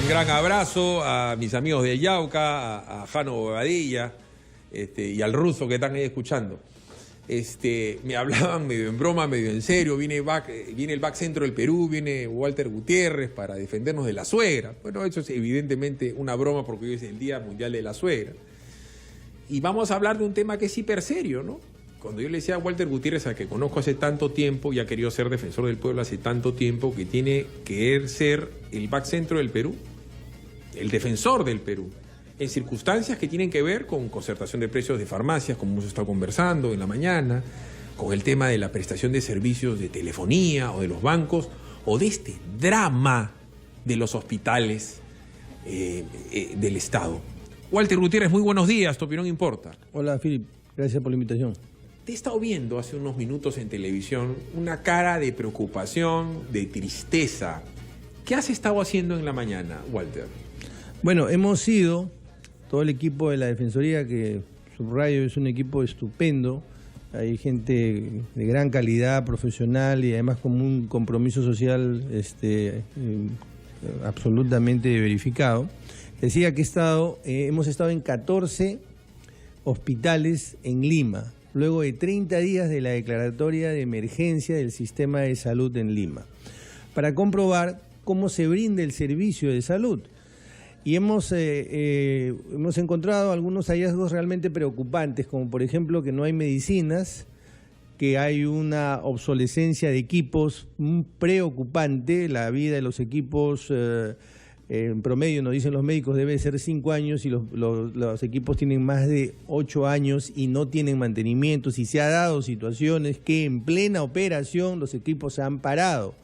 Un gran abrazo a mis amigos de Yauca, a Jano Bobadilla y al ruso que están ahí escuchando. Me hablaban medio en broma, medio en serio. Viene el back centro del Perú, viene Walter Gutiérrez para defendernos de la suegra. Bueno, eso es evidentemente una broma porque hoy es el Día Mundial de la Suegra. Y vamos a hablar de un tema que es hiper serio, ¿no? Cuando yo le decía a Walter Gutiérrez, al que conozco hace tanto tiempo y ha querido ser defensor del pueblo hace tanto tiempo, que tiene que ser el back centro del Perú, el defensor del Perú, en circunstancias que tienen que ver con concertación de precios de farmacias, como hemos estado conversando en la mañana, con el tema de la prestación de servicios de telefonía o de los bancos, o de este drama de los hospitales del Estado. Walter Gutiérrez, muy buenos días, tu opinión importa. Hola, Philip, gracias por la invitación. Te he estado viendo hace unos minutos en televisión una cara de preocupación, de tristeza. ¿Qué has estado haciendo en la mañana, Walter? Bueno, hemos sido, todo el equipo de la Defensoría, que subrayo es un equipo estupendo, hay gente de gran calidad profesional y además con un compromiso social absolutamente verificado. Decía que hemos estado en 14 hospitales en Lima, luego de 30 días de la declaratoria de emergencia del sistema de salud en Lima, para comprobar cómo se brinda el servicio de salud. Y hemos encontrado algunos hallazgos realmente preocupantes, como por ejemplo que no hay medicinas, que hay una obsolescencia de equipos preocupante, la vida de los equipos en promedio, nos dicen los médicos, debe ser 5 años y los equipos tienen más de 8 años y no tienen mantenimiento. Y se ha dado situaciones que en plena operación los equipos se han parado,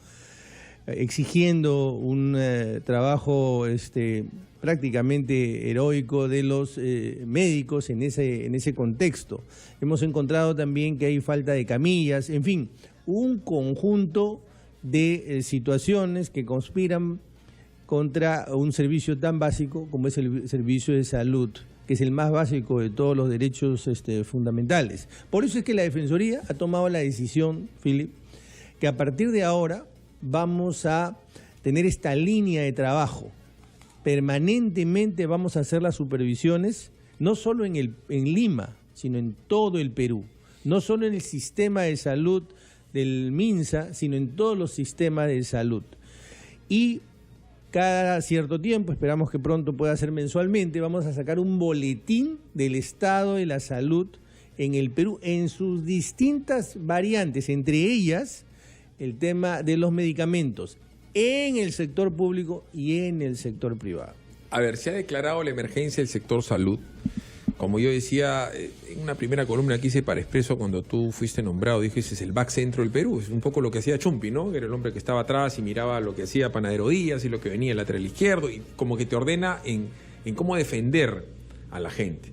exigiendo un trabajo prácticamente heroico de los médicos en ese contexto. Hemos encontrado también que hay falta de camillas, en fin, un conjunto de situaciones que conspiran contra un servicio tan básico como es el servicio de salud, que es el más básico de todos los derechos fundamentales. Por eso es que la Defensoría ha tomado la decisión, Philip, que a partir de ahora vamos a tener esta línea de trabajo. Permanentemente vamos a hacer las supervisiones, no solo en Lima, sino en todo el Perú. No solo en el sistema de salud del MINSA, sino en todos los sistemas de salud. Y cada cierto tiempo, esperamos que pronto pueda ser mensualmente, vamos a sacar un boletín del estado de la salud en el Perú, en sus distintas variantes, entre ellas el tema de los medicamentos, en el sector público y en el sector privado. A ver, se ha declarado la emergencia del sector salud. Como yo decía en una primera columna que hice para Expreso cuando tú fuiste nombrado, dije, ese es el back centro del Perú. Es un poco lo que hacía Chumpi, ¿no? Era el hombre que estaba atrás y miraba lo que hacía Panadero Díaz y lo que venía el lateral izquierdo y como que te ordena en cómo defender a la gente.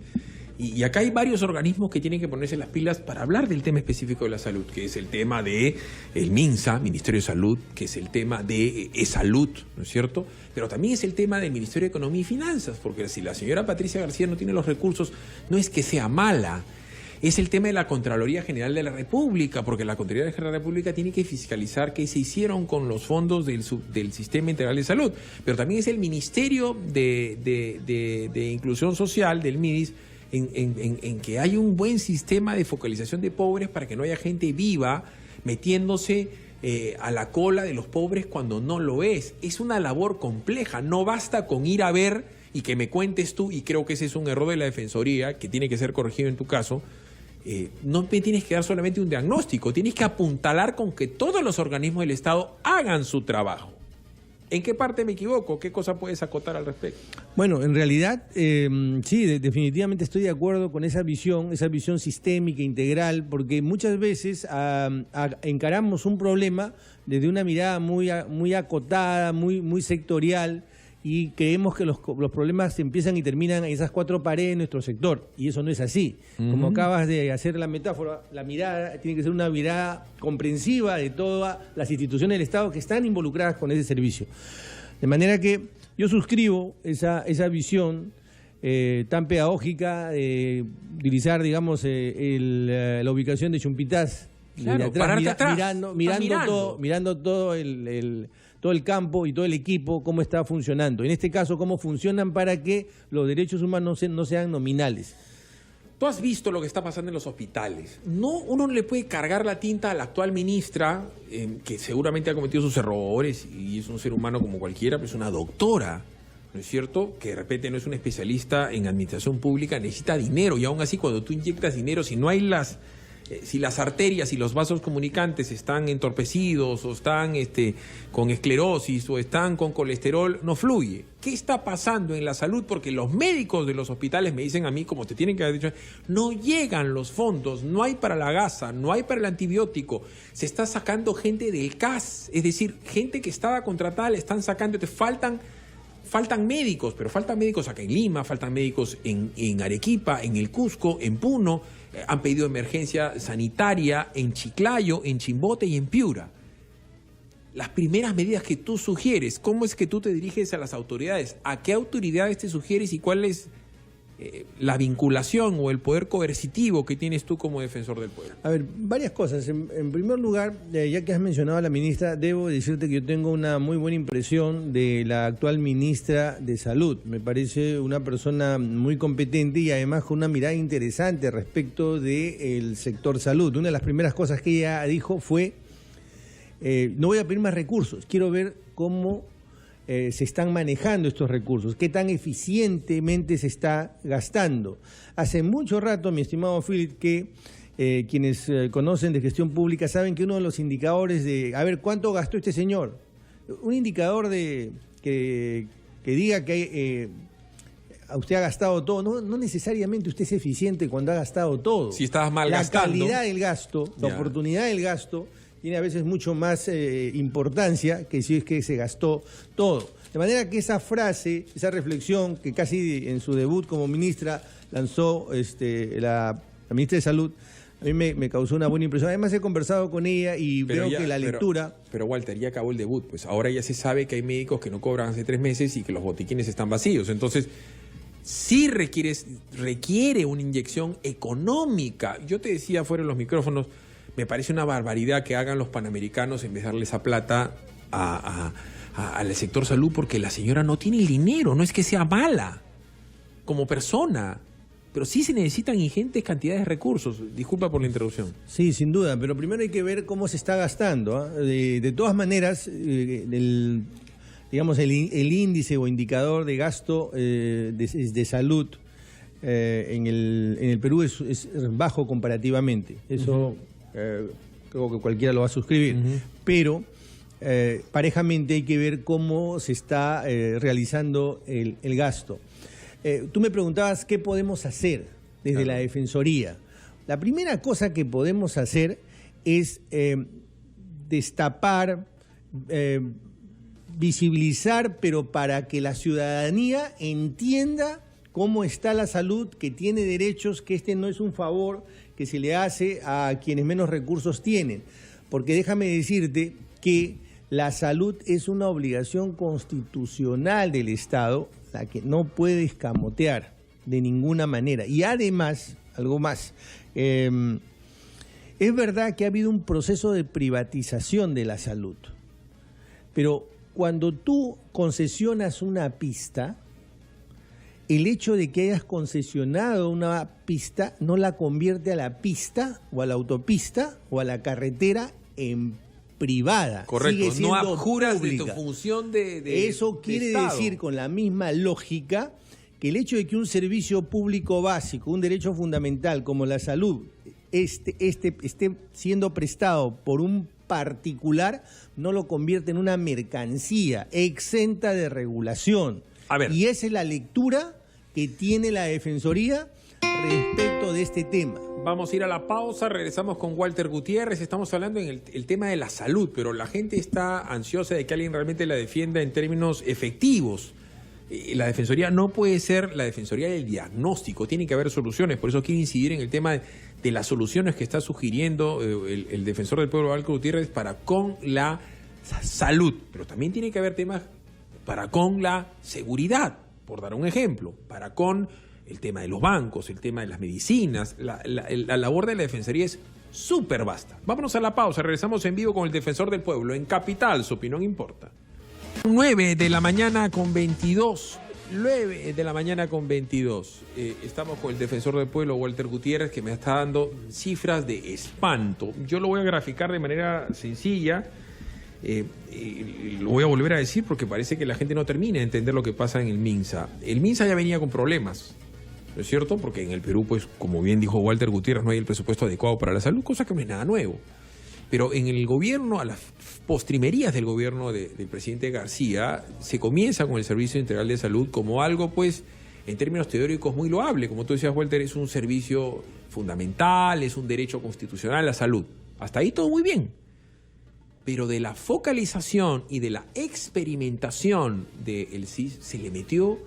Y acá hay varios organismos que tienen que ponerse las pilas para hablar del tema específico de la salud, que es el tema de el MINSA, Ministerio de Salud, que es el tema de E-Salud, ¿no es cierto? Pero también es el tema del Ministerio de Economía y Finanzas, porque si la señora Patricia García no tiene los recursos, no es que sea mala, es el tema de la Contraloría General de la República, porque la Contraloría General de la República tiene que fiscalizar qué se hicieron con los fondos del Sistema Integral de Salud, pero también es el Ministerio de Inclusión Social, del MIDIS, en que hay un buen sistema de focalización de pobres para que no haya gente viva metiéndose a la cola de los pobres cuando no lo es. Es una labor compleja, no basta con ir a ver y que me cuentes tú, y creo que ese es un error de la Defensoría, que tiene que ser corregido en tu caso. No me tienes que dar solamente un diagnóstico, tienes que apuntalar con que todos los organismos del Estado hagan su trabajo. ¿En qué parte me equivoco? ¿Qué cosa puedes acotar al respecto? Bueno, en realidad, sí, definitivamente estoy de acuerdo con esa visión sistémica, integral, porque muchas veces encaramos un problema desde una mirada muy acotada, muy sectorial, y creemos que los problemas empiezan y terminan en esas 4 paredes de nuestro sector, y eso no es así. Como acabas de hacer la metáfora, la mirada tiene que ser una mirada comprensiva de todas las instituciones del Estado que están involucradas con ese servicio. De manera que yo suscribo esa visión tan pedagógica de utilizar, digamos, la ubicación de Chumpitaz, claro, atrás, pararte atrás, mirando todo todo el campo y todo el equipo, cómo está funcionando. En este caso, cómo funcionan para que los derechos humanos no sean nominales. Tú has visto lo que está pasando en los hospitales. No, uno no le puede cargar la tinta a la actual ministra, que seguramente ha cometido sus errores y es un ser humano como cualquiera, pero es una doctora, ¿no es cierto? Que de repente no es una especialista en administración pública, necesita dinero, y aún así cuando tú inyectas dinero, si no hay si las arterias y los vasos comunicantes están entorpecidos o están con esclerosis o están con colesterol, no fluye. ¿Qué está pasando en la salud? Porque los médicos de los hospitales me dicen a mí, como te tienen que haber dicho, no llegan los fondos, no hay para la gasa, no hay para el antibiótico, se está sacando gente del CAS, es decir, gente que estaba contratada le están sacando, te faltan médicos, pero faltan médicos acá en Lima, faltan médicos en Arequipa, en el Cusco, en Puno, han pedido emergencia sanitaria en Chiclayo, en Chimbote y en Piura. Las primeras medidas que tú sugieres, ¿cómo es que tú te diriges a las autoridades? ¿A qué autoridades te sugieres y cuál es la vinculación o el poder coercitivo que tienes tú como defensor del pueblo? A ver, varias cosas. En primer lugar, ya que has mencionado a la ministra, debo decirte que yo tengo una muy buena impresión de la actual ministra de Salud. Me parece una persona muy competente y además con una mirada interesante respecto del sector salud. Una de las primeras cosas que ella dijo fue, no voy a pedir más recursos, quiero ver cómo se están manejando estos recursos, qué tan eficientemente se está gastando. Hace mucho rato, mi estimado Philip, que quienes conocen de gestión pública saben que uno de los indicadores de, a ver, ¿cuánto gastó este señor? Un indicador de que diga que usted ha gastado todo, no necesariamente usted es eficiente cuando ha gastado todo. Si estabas mal gastando. La calidad del gasto, la oportunidad del gasto, tiene a veces mucho más importancia que si es que se gastó todo. De manera que esa frase, esa reflexión que casi en su debut como ministra lanzó la ministra de Salud, a mí me causó una buena impresión. Además he conversado con ella y veo que la lectura... Pero Walter, ya acabó el debut, pues ahora ya se sabe que hay médicos que no cobran hace 3 meses y que los botiquines están vacíos. Entonces, sí requiere una inyección económica. Yo te decía fuera de los micrófonos, me parece una barbaridad que hagan los panamericanos en vez de darle esa plata al sector salud, porque la señora no tiene el dinero, no es que sea mala como persona, pero sí se necesitan ingentes cantidades de recursos. Disculpa por la interrupción. Sí, sin duda, pero primero hay que ver cómo se está gastando. De todas maneras, digamos el índice o indicador de gasto de salud en el Perú es bajo comparativamente. Eso... creo que cualquiera lo va a suscribir, pero parejamente hay que ver cómo se está realizando el gasto. Tú me preguntabas qué podemos hacer desde la Defensoría. La primera cosa que podemos hacer es destapar, visibilizar, pero para que la ciudadanía entienda cómo está la salud, que tiene derechos, que este no es un favor que se le hace a quienes menos recursos tienen. Porque déjame decirte que la salud es una obligación constitucional del Estado, la que no puede escamotear de ninguna manera. Y además, algo más, es verdad que ha habido un proceso de privatización de la salud, pero cuando tú concesionas una pista, el hecho de que hayas concesionado una pista no la convierte a la pista o a la autopista o a la carretera en privada. Correcto, sigue no siendo abjuras pública. de tu función de Eso quiere Estado. decir, con la misma lógica, que el hecho de que un servicio público básico, un derecho fundamental como la salud, esté siendo prestado por un particular, no lo convierte en una mercancía exenta de regulación. A ver. Y esa es la lectura que tiene la Defensoría respecto de este tema. Vamos a ir a la pausa, regresamos con Walter Gutiérrez. Estamos hablando en el tema de la salud, pero la gente está ansiosa de que alguien realmente la defienda en términos efectivos. La Defensoría no puede ser la Defensoría del diagnóstico, tiene que haber soluciones. Por eso quiero incidir en el tema de las soluciones que está sugiriendo el Defensor del Pueblo, Walter Gutiérrez, para con la salud. Pero también tiene que haber temas para con la seguridad, por dar un ejemplo, para con el tema de los bancos, el tema de las medicinas. La labor de la Defensoría es súper vasta. Vámonos a la pausa, regresamos en vivo con el Defensor del Pueblo en Capital, su opinión importa. 9 de la mañana con 22. 9 de la mañana con 22. Estamos con el defensor del pueblo, Walter Gutiérrez, que me está dando cifras de espanto. Yo lo voy a graficar de manera sencilla. Lo voy a volver a decir porque parece que la gente no termina de entender lo que pasa en el MINSA. El MINSA ya venía con problemas, ¿no es cierto? Porque en el Perú, pues, como bien dijo Walter Gutiérrez, no hay el presupuesto adecuado para la salud, cosa que no es nada nuevo. Pero en el gobierno, a las postrimerías del gobierno del presidente García, se comienza con el Servicio Integral de Salud como algo, pues, en términos teóricos muy loable. Como tú decías, Walter, es un servicio fundamental, es un derecho constitucional a la salud. Hasta ahí todo muy bien. Pero de la focalización y de la experimentación del SIS se le metió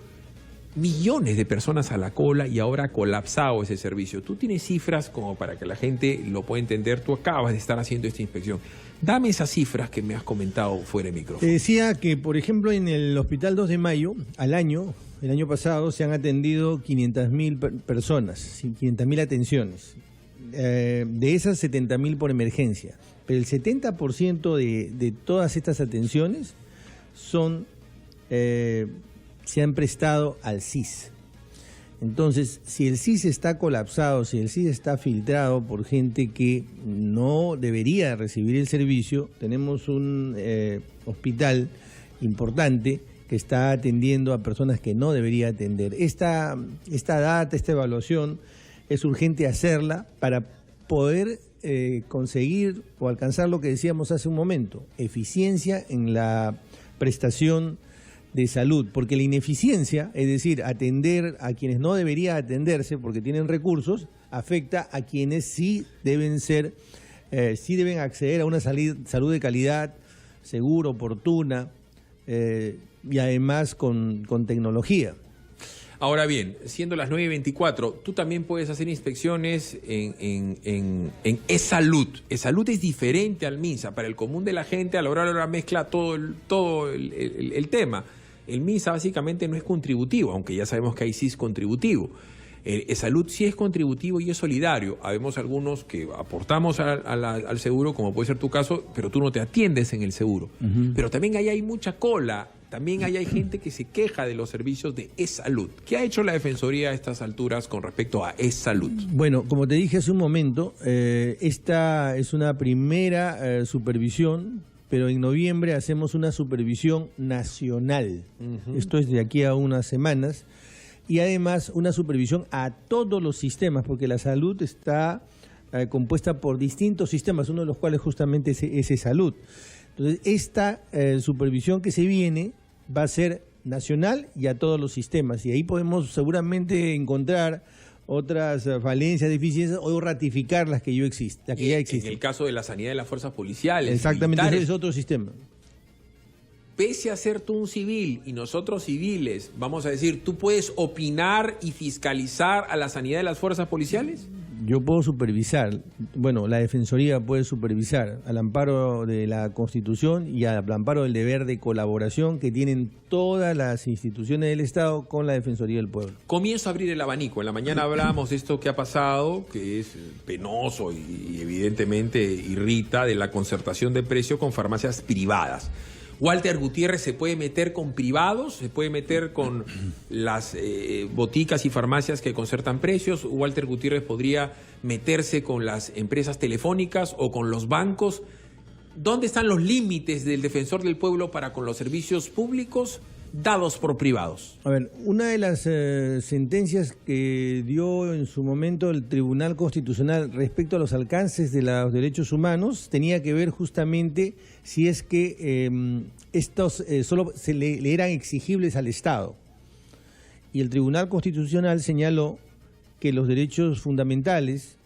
millones de personas a la cola y ahora ha colapsado ese servicio. Tú tienes cifras como para que la gente lo pueda entender. Tú acabas de estar haciendo esta inspección. Dame esas cifras que me has comentado fuera de micrófono. Te decía que, por ejemplo, en el Hospital 2 de Mayo, el año pasado, se han atendido 500.000 personas, 500.000 atenciones. De esas, 70.000 por emergencia. Pero el 70% de todas estas atenciones se han prestado al SIS. Entonces, si el SIS está colapsado, si el SIS está filtrado por gente que no debería recibir el servicio, tenemos un hospital importante que está atendiendo a personas que no debería atender. Esta evaluación, es urgente hacerla para poder conseguir o alcanzar lo que decíamos hace un momento, eficiencia en la prestación de salud, porque la ineficiencia, es decir, atender a quienes no debería atenderse porque tienen recursos, afecta a quienes sí deben acceder a una salud de calidad, segura, oportuna y además con tecnología. Ahora bien, siendo las 9:24, tú también puedes hacer inspecciones en e-salud. E-salud es diferente al MINSA. Para el común de la gente, a la hora de la mezcla todo el tema. El MINSA básicamente no es contributivo, aunque ya sabemos que hay SIS contributivo. E-salud sí es contributivo y es solidario. Habemos algunos que aportamos al seguro, como puede ser tu caso, pero tú no te atiendes en el seguro. Pero también ahí hay mucha cola. También ahí hay gente que se queja de los servicios de e-salud. ¿Qué ha hecho la Defensoría a estas alturas con respecto a e-salud? Bueno, como te dije hace un momento, esta es una primera supervisión, pero en noviembre hacemos una supervisión nacional. Esto es de aquí a unas semanas. Y además una supervisión a todos los sistemas, porque la salud está compuesta por distintos sistemas, uno de los cuales justamente es salud. Entonces, esta supervisión que se viene va a ser nacional y a todos los sistemas. Y ahí podemos seguramente encontrar otras falencias, deficiencias o ratificar las que ya existen. En el caso de la sanidad de las fuerzas policiales. Exactamente, ese es otro sistema. Pese a ser tú un civil y nosotros civiles, vamos a decir, ¿tú puedes opinar y fiscalizar a la sanidad de las fuerzas policiales? Yo puedo supervisar, bueno, la Defensoría puede supervisar al amparo de la Constitución y al amparo del deber de colaboración que tienen todas las instituciones del Estado con la Defensoría del Pueblo. Comienzo a abrir el abanico. En la mañana hablábamos de esto que ha pasado, que es penoso y evidentemente irrita, de la concertación de precios con farmacias privadas. Walter Gutiérrez se puede meter con privados, se puede meter con las boticas y farmacias que concertan precios. Walter Gutiérrez podría meterse con las empresas telefónicas o con los bancos. ¿Dónde están los límites del defensor del pueblo para con los servicios públicos dados por privados? A ver, una de las sentencias que dio en su momento el Tribunal Constitucional respecto a los alcances de los derechos humanos tenía que ver justamente si es que estos solo le eran exigibles al Estado. Y el Tribunal Constitucional señaló que los derechos fundamentales,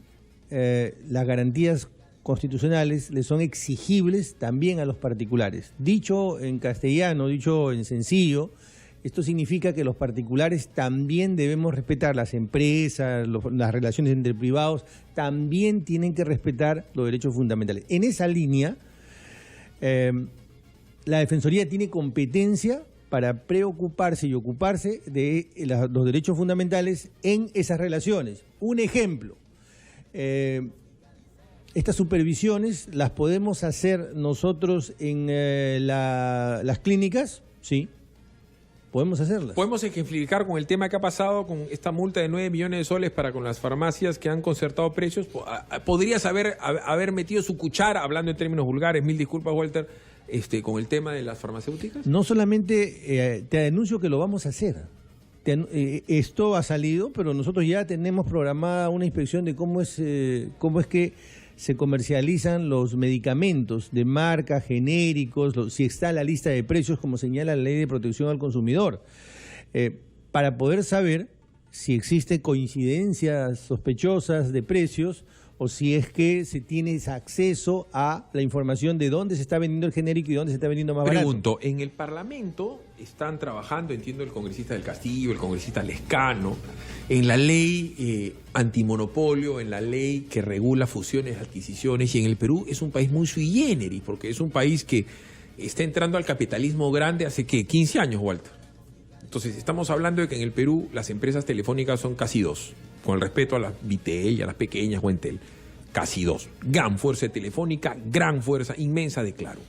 las garantías constitucionales, le son exigibles también a los particulares. Dicho en castellano, dicho en sencillo, esto significa que los particulares también debemos respetar, las empresas, las relaciones entre privados, también tienen que respetar los derechos fundamentales. En esa línea, la Defensoría tiene competencia para preocuparse y ocuparse de los derechos fundamentales en esas relaciones. Un ejemplo, estas supervisiones las podemos hacer nosotros en las clínicas, sí. Podemos hacerlas. Podemos ejemplificar con el tema que ha pasado con esta multa de 9 millones de soles para con las farmacias que han concertado precios. ¿Podrías haber metido su cuchara, hablando en términos vulgares, mil disculpas, Walter, con el tema de las farmacéuticas? No solamente te anuncio que lo vamos a hacer. Esto ha salido, pero nosotros ya tenemos programada una inspección de cómo es que se comercializan los medicamentos de marca, genéricos, si está en la lista de precios, como señala la Ley de Protección al Consumidor, para poder saber si existen coincidencias sospechosas de precios o si es que se tiene acceso a la información de dónde se está vendiendo el genérico y dónde se está vendiendo más barato. Pregunto, en el Parlamento están trabajando, entiendo, el congresista del Castillo, el congresista Lescano, en la ley antimonopolio, en la ley que regula fusiones, adquisiciones, y en el Perú es un país muy sui generis, porque es un país que está entrando al capitalismo grande hace, ¿qué?, 15 años, Walter. Entonces, estamos hablando de que en el Perú las empresas telefónicas son casi 2, con el respeto a las Vitel y a las pequeñas o Entel, casi 2. Gran fuerza de Telefónica, gran fuerza inmensa de Claro.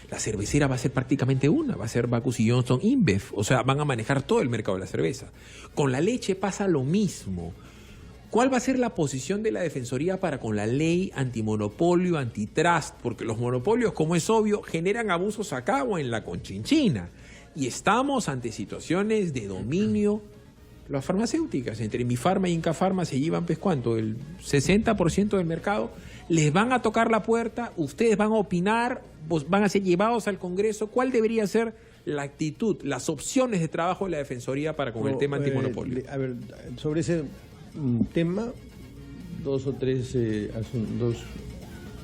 La cervecera va a ser prácticamente una, va a ser Bacus y Johnson InBev, o sea, van a manejar todo el mercado de la cerveza. Con la leche pasa lo mismo. ¿Cuál va a ser la posición de la Defensoría para con la ley antimonopolio, antitrust? Porque los monopolios, como es obvio, generan abusos acá o en la Conchinchina. Y estamos ante situaciones de dominio. Las farmacéuticas, entre Mifarma y Incafarma se llevan, pues, ¿cuánto? El 60% del mercado. Les van a tocar la puerta, ustedes van a opinar, van a ser llevados al Congreso. ¿Cuál debería ser la actitud, las opciones de trabajo de la Defensoría para con el tema antimonopolio? A ver, sobre ese tema, dos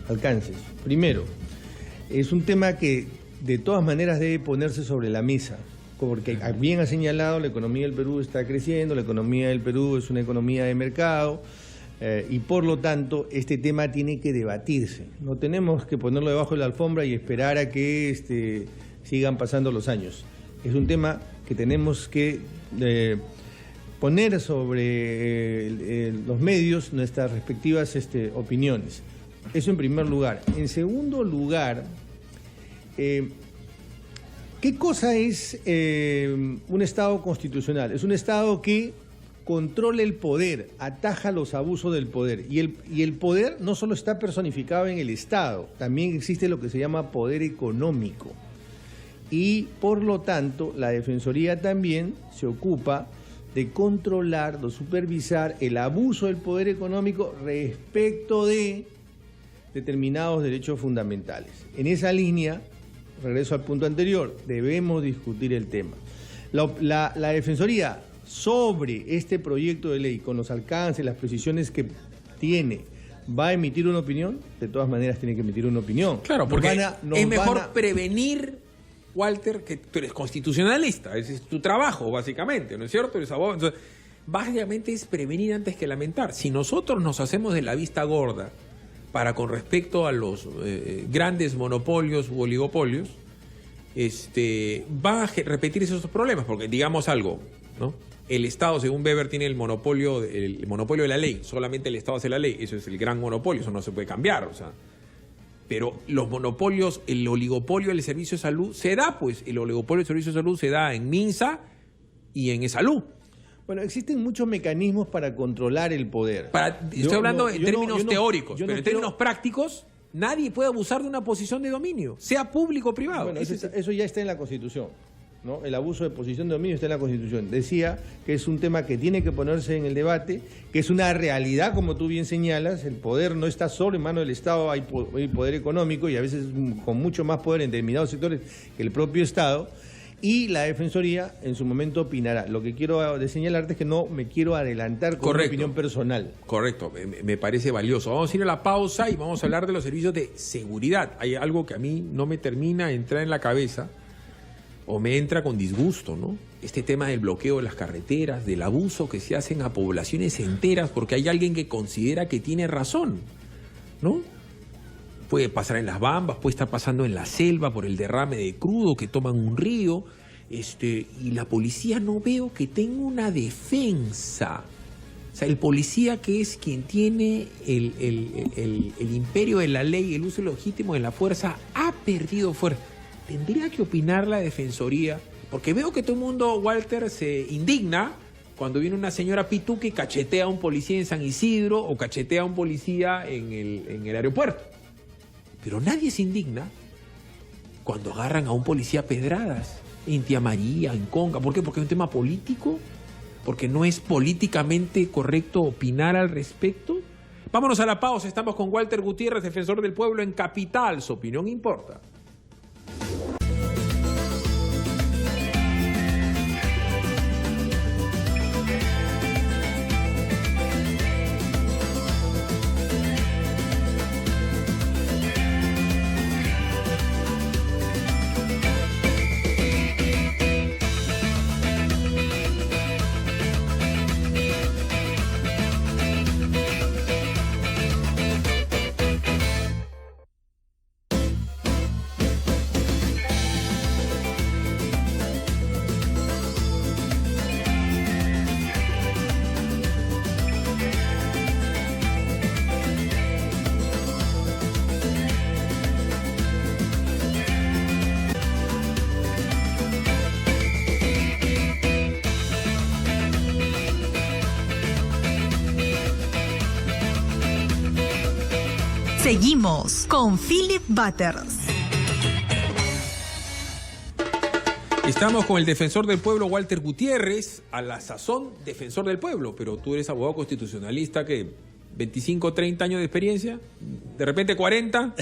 alcances. Primero, es un tema que de todas maneras debe ponerse sobre la mesa, porque bien ha señalado, la economía del Perú está creciendo, la economía del Perú es una economía de mercado, y por lo tanto este tema tiene que debatirse. No tenemos que ponerlo debajo de la alfombra y esperar a que sigan pasando los años. Es un tema que tenemos que poner sobre los medios nuestras respectivas opiniones. Eso en primer lugar. En segundo lugar, ¿qué cosa es un Estado constitucional? Es un Estado que controla el poder, ataja los abusos del poder. Y el poder no solo está personificado en el Estado, también existe lo que se llama poder económico. Y por lo tanto, la Defensoría también se ocupa de controlar, de supervisar el abuso del poder económico respecto de determinados derechos fundamentales. En esa línea, regreso al punto anterior, debemos discutir el tema. La Defensoría sobre este proyecto de ley, con los alcances, las precisiones que tiene, ¿va a emitir una opinión? De todas maneras tiene que emitir una opinión. Claro, porque es mejor prevenir, Walter, que tú eres constitucionalista, ese es tu trabajo, básicamente, ¿no es cierto? Eres abogado. Entonces, básicamente es prevenir antes que lamentar. Si nosotros nos hacemos de la vista gorda para con respecto a los grandes monopolios u oligopolios, va a repetirse esos problemas, porque digamos algo, ¿no? El Estado, según Weber, tiene el monopolio de la ley, solamente el Estado hace la ley, eso es el gran monopolio, eso no se puede cambiar, o sea. Pero los monopolios, el oligopolio del servicio de salud se da, pues, el oligopolio del servicio de salud se da en Minsa y en Esalud. Bueno, existen muchos mecanismos para controlar el poder. Estoy hablando en términos teóricos, pero en términos prácticos, nadie puede abusar de una posición de dominio, sea público o privado. Bueno, eso ya está en la Constitución, ¿no? El abuso de posición de dominio está en la Constitución. Decía que es un tema que tiene que ponerse en el debate, que es una realidad, como tú bien señalas. El poder no está solo en manos del Estado, hay poder económico y a veces con mucho más poder en determinados sectores que el propio Estado. Y la Defensoría en su momento opinará. Lo que quiero señalarte es que no me quiero adelantar con una opinión personal. Correcto, me parece valioso. Vamos a ir a la pausa y vamos a hablar de los servicios de seguridad. Hay algo que a mí no me termina de entrar en la cabeza o me entra con disgusto, ¿no? Este tema del bloqueo de las carreteras, del abuso que se hacen a poblaciones enteras porque hay alguien que considera que tiene razón, ¿no? Puede pasar en las Bambas, puede estar pasando en la selva por el derrame de crudo que toman un río, y la policía no veo que tenga una defensa. O sea, el policía, que es quien tiene el imperio de la ley, el uso legítimo de la fuerza, ha perdido fuerza. Tendría que opinar la Defensoría, porque veo que todo el mundo, Walter, se indigna cuando viene una señora pituca y cachetea a un policía en San Isidro o cachetea a un policía en el aeropuerto. Pero nadie se indigna cuando agarran a un policía a pedradas en Tía María, en Conga. ¿Por qué? Porque es un tema político, porque no es políticamente correcto opinar al respecto. Vámonos a la pausa. Estamos con Walter Gutiérrez, defensor del pueblo en Capital. Su opinión importa. Seguimos con Philip Butters. Estamos con el defensor del pueblo, Walter Gutiérrez, a la sazón defensor del pueblo, pero tú eres abogado constitucionalista, que 25, 30 años de experiencia, de repente 40.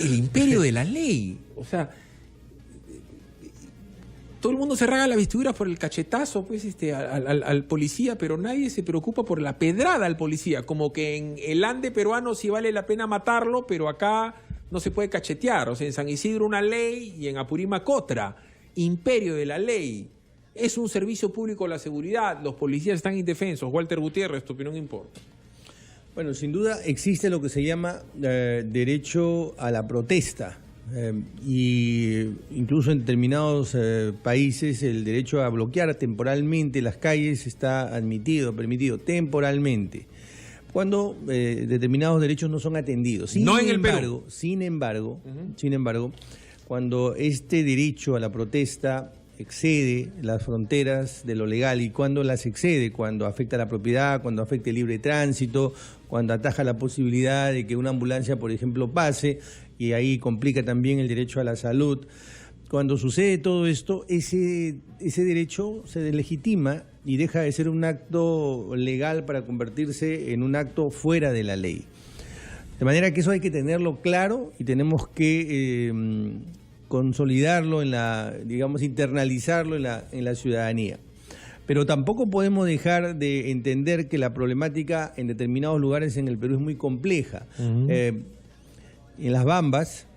El imperio de la ley, o sea, todo el mundo se rasga la vestidura por el cachetazo pues, al policía, pero nadie se preocupa por la pedrada al policía. Como que en el Ande peruano sí vale la pena matarlo, pero acá no se puede cachetear. O sea, en San Isidro una ley y en Apurímac otra. Imperio de la ley. Es un servicio público de la seguridad. Los policías están indefensos. Walter Gutiérrez, tu opinión importa. Bueno, sin duda existe lo que se llama derecho a la protesta. Y incluso en determinados países el derecho a bloquear temporalmente las calles está permitido temporalmente, cuando determinados derechos no son atendidos. Sin embargo, cuando este derecho a la protesta excede las fronteras de lo legal, y cuando las excede, cuando afecta la propiedad, cuando afecta el libre tránsito, cuando ataja la posibilidad de que una ambulancia, por ejemplo, pase, y ahí complica también el derecho a la salud. Cuando sucede todo esto, ese derecho se deslegitima y deja de ser un acto legal para convertirse en un acto fuera de la ley. De manera que eso hay que tenerlo claro y tenemos que consolidarlo internalizarlo en la ciudadanía. Pero tampoco podemos dejar de entender que la problemática en determinados lugares en el Perú es muy compleja. En Las Bambas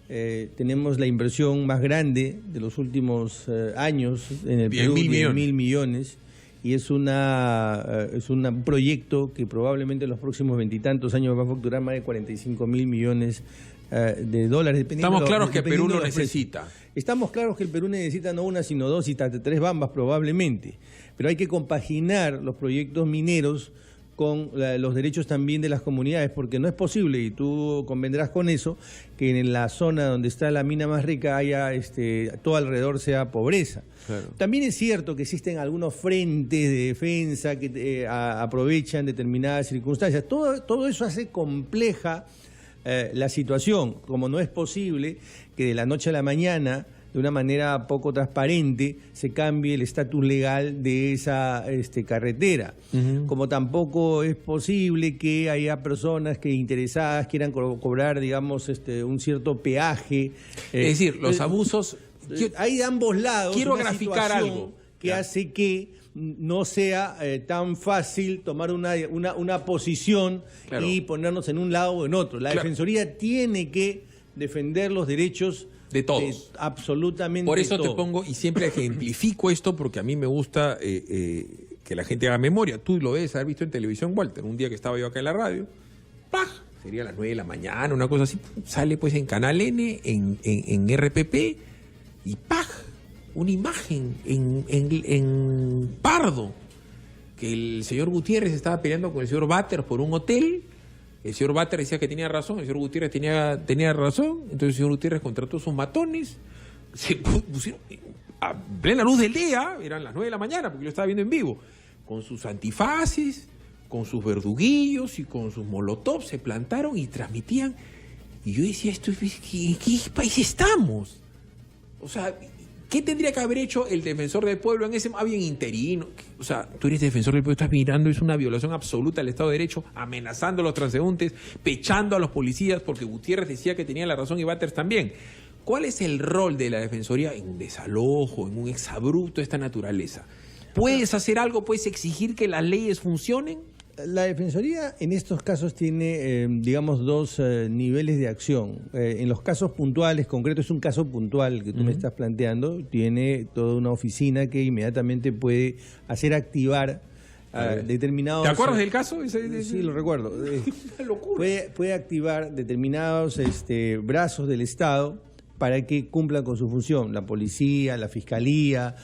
tenemos la inversión más grande de los últimos años en el Perú, 10.000 millones, y es un proyecto que probablemente en los próximos 20 y tantos años va a facturar más de 45.000 millones de dólares. Estamos claros que Perú lo necesita. Estamos claros que el Perú necesita no una, sino dos y hasta 3 bambas probablemente, pero hay que compaginar los proyectos mineros con los derechos también de las comunidades, porque no es posible, y tú convendrás con eso, que en la zona donde está la mina más rica haya todo alrededor sea pobreza. Claro. También es cierto que existen algunos frentes de defensa que aprovechan determinadas circunstancias. Todo eso hace compleja la situación, como no es posible que de la noche a la mañana, de una manera poco transparente, se cambie el estatus legal de esa carretera. Como tampoco es posible que haya personas que interesadas quieran cobrar, digamos, un cierto peaje. Es decir, los abusos... Hay de ambos lados. Quiero graficar algo que hace que no sea tan fácil tomar una posición y ponernos en un lado o en otro. La Defensoría tiene que defender los derechos de todos. Absolutamente. Por eso todo. te pongo, y siempre ejemplifico esto, porque a mí me gusta que la gente haga memoria. Tú lo debes haber visto en televisión, Walter. Un día que estaba yo acá en la radio, ¡pah! Sería a las 9 de la mañana, una cosa así. Sale pues en Canal N, en RPP, y ¡pah! Una imagen en pardo que el señor Gutiérrez estaba peleando con el señor Batters por un hotel. El señor Batters decía que tenía razón, el señor Gutiérrez tenía razón. Entonces el señor Gutiérrez contrató sus matones, se pusieron a plena luz del día, eran las 9 de la mañana, porque yo estaba viendo en vivo, con sus antifaces, con sus verduguillos y con sus molotovs, se plantaron y transmitían. Y yo decía, ¿en qué país estamos? O sea, ¿qué tendría que haber hecho el defensor del pueblo en ese había interino? O sea, tú eres defensor del pueblo, estás mirando, es una violación absoluta del Estado de Derecho, amenazando a los transeúntes, pechando a los policías, porque Gutiérrez decía que tenía la razón y Batters también. ¿Cuál es el rol de la Defensoría en un desalojo, en un exabrupto de esta naturaleza? ¿Puedes hacer algo? ¿Puedes exigir que las leyes funcionen? La Defensoría en estos casos tiene, digamos, dos niveles de acción. En los casos puntuales, concretos, es un caso puntual que tú me estás planteando, tiene toda una oficina que inmediatamente puede hacer activar determinados... ¿Te acuerdas del caso? Sí, lo recuerdo. Una locura. Puede activar determinados brazos del Estado para que cumplan con su función, la policía, la fiscalía,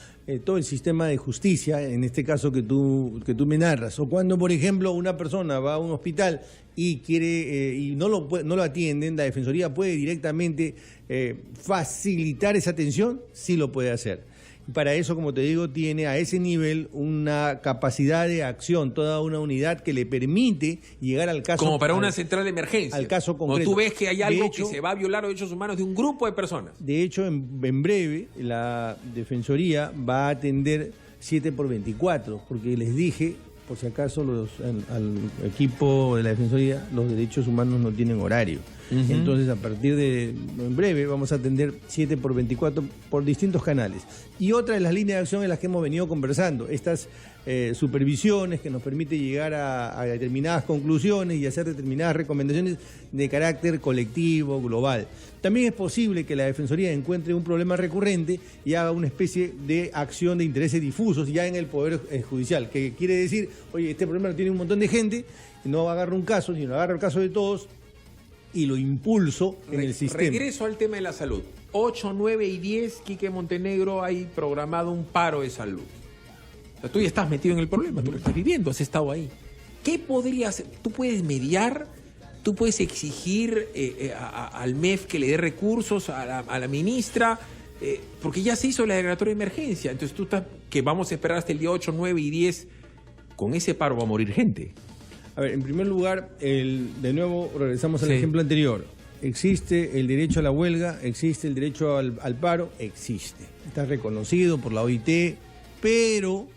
todo el sistema de justicia, en este caso que tú me narras. O cuando, por ejemplo, una persona va a un hospital y quiere y no lo atienden, la Defensoría puede directamente facilitar esa atención, sí lo puede hacer. Para eso, como te digo, tiene a ese nivel una capacidad de acción, toda una unidad que le permite llegar al caso... Como para una central de emergencia. Al caso concreto. Cuando tú ves que hay algo que se va a violar los derechos humanos de un grupo de personas. De hecho, en breve, la Defensoría va a atender 7x24, porque les dije, por si acaso, al equipo de la Defensoría, los derechos humanos no tienen horario. Entonces, a partir de en breve, vamos a atender 7x24 por distintos canales. Y otra de las líneas de acción en las que hemos venido conversando, estas supervisiones que nos permite llegar a determinadas conclusiones y hacer determinadas recomendaciones de carácter colectivo, global. También es posible que la Defensoría encuentre un problema recurrente y haga una especie de acción de intereses difusos ya en el Poder Judicial, que quiere decir, oye, este problema lo tiene un montón de gente, no agarra un caso, sino agarra el caso de todos y lo impulso en el sistema. Regreso al tema de la salud. 8, 9 y 10, Quique Montenegro, hay programado un paro de salud. O sea, tú ya estás metido en el problema, tú lo estás viviendo, has estado ahí. ¿Qué podría hacer? Tú puedes mediar, tú puedes exigir al MEF que le dé recursos a la ministra, porque ya se hizo la declaratoria de emergencia. Entonces tú estás, que vamos a esperar hasta el día 8, 9 y 10, con ese paro va a morir gente. A ver, en primer lugar, de nuevo regresamos al ejemplo anterior. Existe el derecho a la huelga, existe el derecho al paro, existe. Está reconocido por la OIT, pero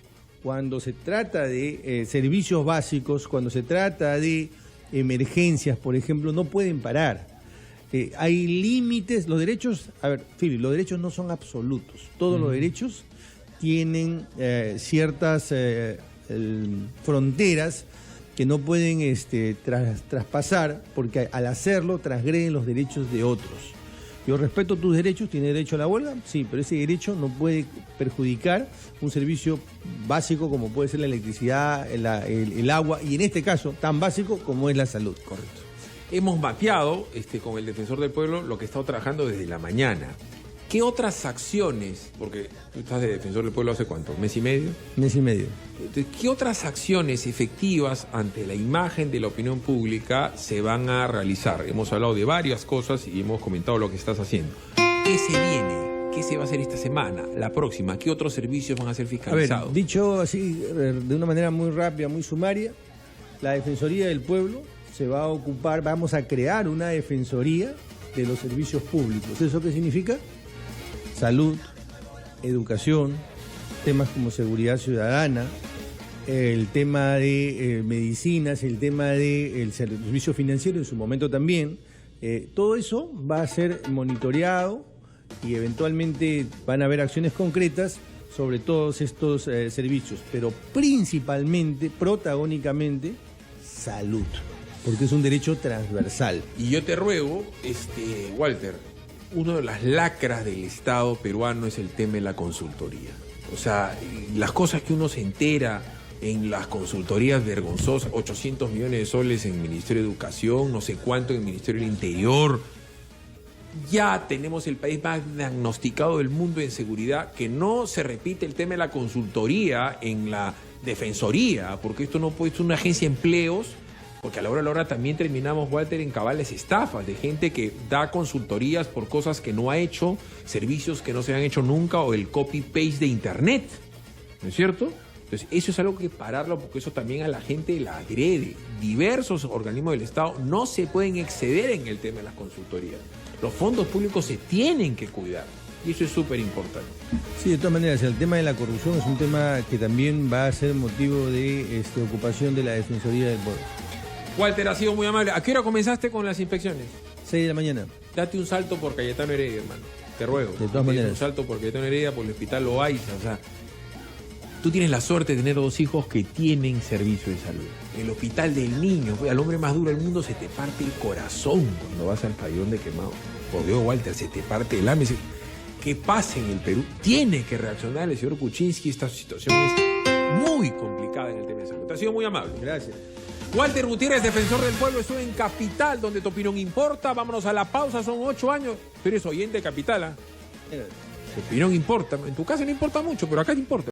cuando se trata de servicios básicos, cuando se trata de emergencias, por ejemplo, no pueden parar. Hay límites, los derechos, a ver, Philip, los derechos no son absolutos. Todos los derechos tienen ciertas fronteras que no pueden traspasar, porque al hacerlo transgreden los derechos de otros. Yo respeto tus derechos, ¿tienes derecho a la huelga? Sí, pero ese derecho no puede perjudicar un servicio básico como puede ser la electricidad, el agua, y en este caso tan básico como es la salud. Correcto. Hemos mapeado con el Defensor del Pueblo lo que he estado trabajando desde la mañana. ¿Qué otras acciones, porque tú estás de Defensor del Pueblo hace cuánto, mes y medio? Mes y medio. ¿Qué otras acciones efectivas ante la imagen de la opinión pública se van a realizar? Hemos hablado de varias cosas y hemos comentado lo que estás haciendo. ¿Qué se viene? ¿Qué se va a hacer esta semana? La próxima, ¿qué otros servicios van a ser fiscalizados? A ver, dicho así, de una manera muy rápida, muy sumaria, la Defensoría del Pueblo se va a ocupar, vamos a crear una Defensoría de los servicios públicos. ¿Eso qué significa? Salud, educación, temas como seguridad ciudadana, el tema de medicinas, el tema del servicio financiero en su momento también. Todo eso va a ser monitoreado y eventualmente van a haber acciones concretas sobre todos estos servicios, pero principalmente, protagónicamente, salud, porque es un derecho transversal. Y yo te ruego, Walter, una de las lacras del Estado peruano es el tema de la consultoría. O sea, las cosas que uno se entera en las consultorías vergonzosas, 800 millones de soles en el Ministerio de Educación, no sé cuánto en el Ministerio del Interior. Ya tenemos el país más diagnosticado del mundo en seguridad, que no se repite el tema de la consultoría en la defensoría, porque esto no puede ser una agencia de empleos, porque a la hora también terminamos, Walter, en cabales estafas de gente que da consultorías por cosas que no ha hecho, servicios que no se han hecho nunca o el copy-paste de internet, ¿no es cierto? Entonces, eso es algo que pararlo porque eso también a la gente la agrede. Diversos organismos del Estado no se pueden exceder en el tema de las consultorías. Los fondos públicos se tienen que cuidar y eso es súper importante. Sí, de todas maneras, el tema de la corrupción es un tema que también va a ser motivo de ocupación de la Defensoría del Pueblo. Walter, ha sido muy amable. ¿A qué hora comenzaste con las inspecciones? 6 de la mañana. Date un salto por Cayetano Heredia, hermano. Te ruego. De todas maneras. Un salto por Cayetano Heredia, por el Hospital Loaiza. O sea, tú tienes la suerte de tener 2 hijos que tienen servicio de salud. El Hospital del Niño, al hombre más duro del mundo, se te parte el corazón cuando vas al pabellón de Quemado. Por Dios, Walter, se te parte el alma. ¿Qué pasa en el Perú? Tiene que reaccionar el señor Kuczynski. Esta situación es muy complicada en el tema de salud. Te ha sido muy amable. Gracias. Walter Gutiérrez, defensor del pueblo, estuvo en Capital, donde tu opinión importa. Vámonos a la pausa, son 8 años. Tú eres oyente de Capital, ¿ah? Tu opinión importa. En tu casa no importa mucho, pero acá te importa.